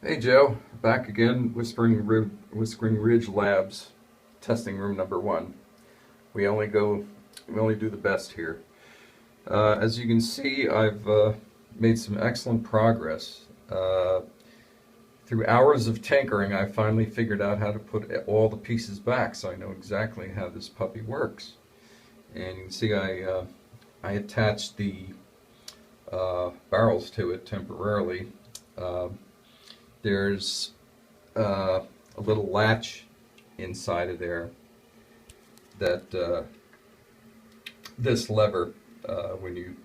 Hey Joe, back again, Whispering Ridge Labs, testing room number one. We only go, we only do the best here. As you can see, I've made some excellent progress. Through hours of tinkering, I finally figured out how to put all the pieces back, so I know exactly how this puppy works. And you can see I attached the barrels to it temporarily. Uh, there's a little latch inside of there that this lever, when you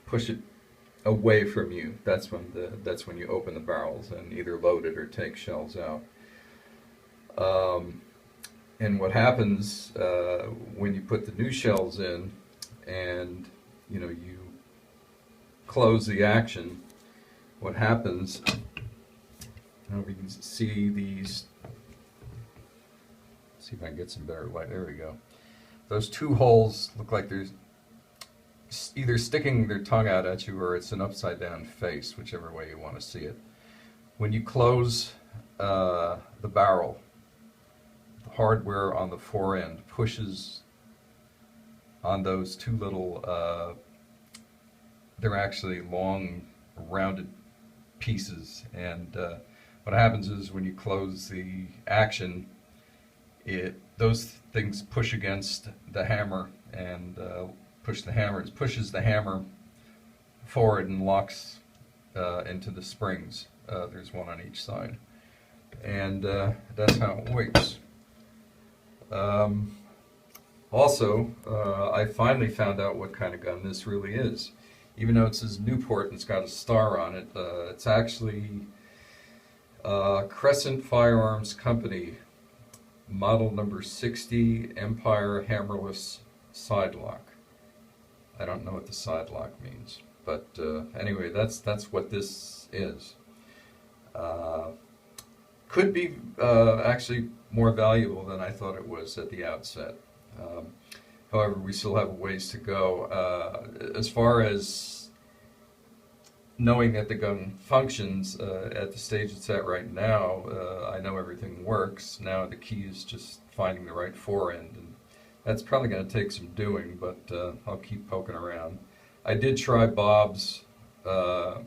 push it away from you, that's when you open the barrels and either load it or take shells out. And what happens when you put the new shells in, and you close the action, what happens? I don't know if you can see these. See if I can get some better light. There we go. Those two holes look like they're either sticking their tongue out at you or it's an upside down face, whichever way you want to see it. When you close the barrel, the hardware on the fore end pushes on those two little, they're actually long, rounded pieces. And what happens is when you close the action, those things push against the hammer and it pushes the hammer forward and locks into the springs. There's one on each side, and that's how it works. Also, I finally found out what kind of gun this really is. Even though it says Newport and it's got a star on it, it's actually Crescent Firearms Company, model number 60, Empire Hammerless Sidelock. I don't know what the sidelock means, but anyway, that's what this is. Could be actually more valuable than I thought it was at the outset. However, we still have a ways to go. As far as knowing that the gun functions at the stage it's at right now, I know everything works. Now the key is just finding the right fore end, and that's probably going to take some doing, but I'll keep poking around. I did try Bob's gun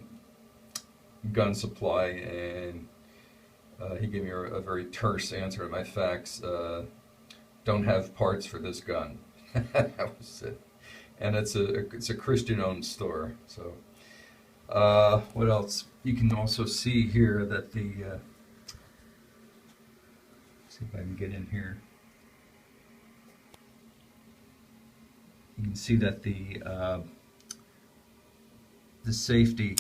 supply, and he gave me a very terse answer to my fax. Don't have parts for this gun. That was it. And it's a Christian-owned store. So what else? You can also see here that the see if I can get in here. You can see that the safety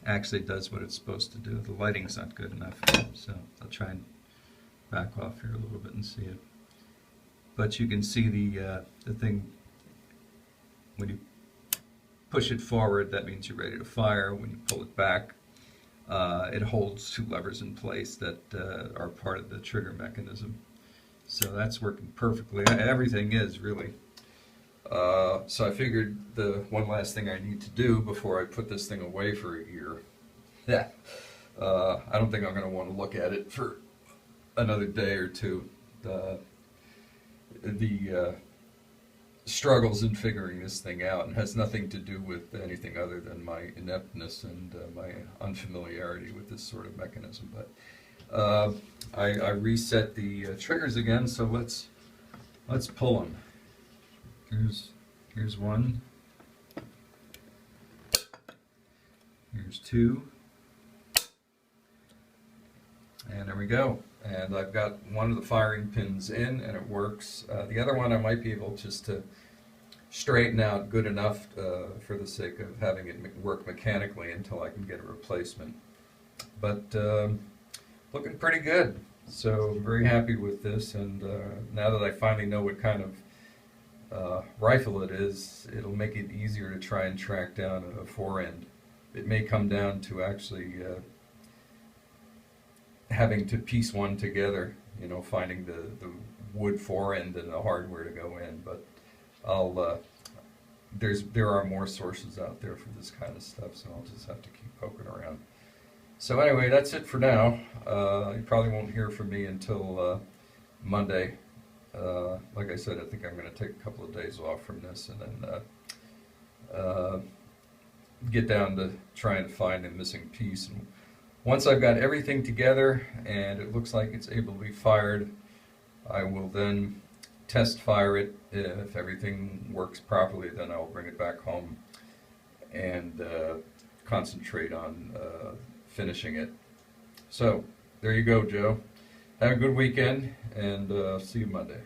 actually does what it's supposed to do. The lighting's not good enough, so I'll try and back off here a little bit and see it. But you can see the thing, when you push it forward, that means you're ready to fire. When you pull it back, it holds two levers in place that are part of the trigger mechanism. So that's working perfectly. Everything is, really. So I figured the one last thing I need to do before I put this thing away for a year. Yeah. I don't think I'm going to want to look at it for another day or two. The struggles in figuring this thing out, and has nothing to do with anything other than my ineptness and my unfamiliarity with this sort of mechanism. But I reset the triggers again, so let's pull them. Here's one. Here's two. And there we go. And I've got one of the firing pins in, and it works. The other one I might be able just to straighten out good enough for the sake of having it work mechanically until I can get a replacement. But looking pretty good. So I'm very happy with this, and now that I finally know what kind of rifle it is, it'll make it easier to try and track down a fore end. It may come down to actually having to piece one together, finding the wood fore end and the hardware to go in. But there are more sources out there for this kind of stuff, so I'll just have to keep poking around. So anyway, that's it for now. You probably won't hear from me until Monday. Like I said, I think I'm going to take a couple of days off from this and then get down to trying to find a missing piece. And once I've got everything together and it looks like it's able to be fired, I will then test fire it. If everything works properly, then I'll bring it back home and concentrate on finishing it. So there you go, Joe. Have a good weekend, and see you Monday.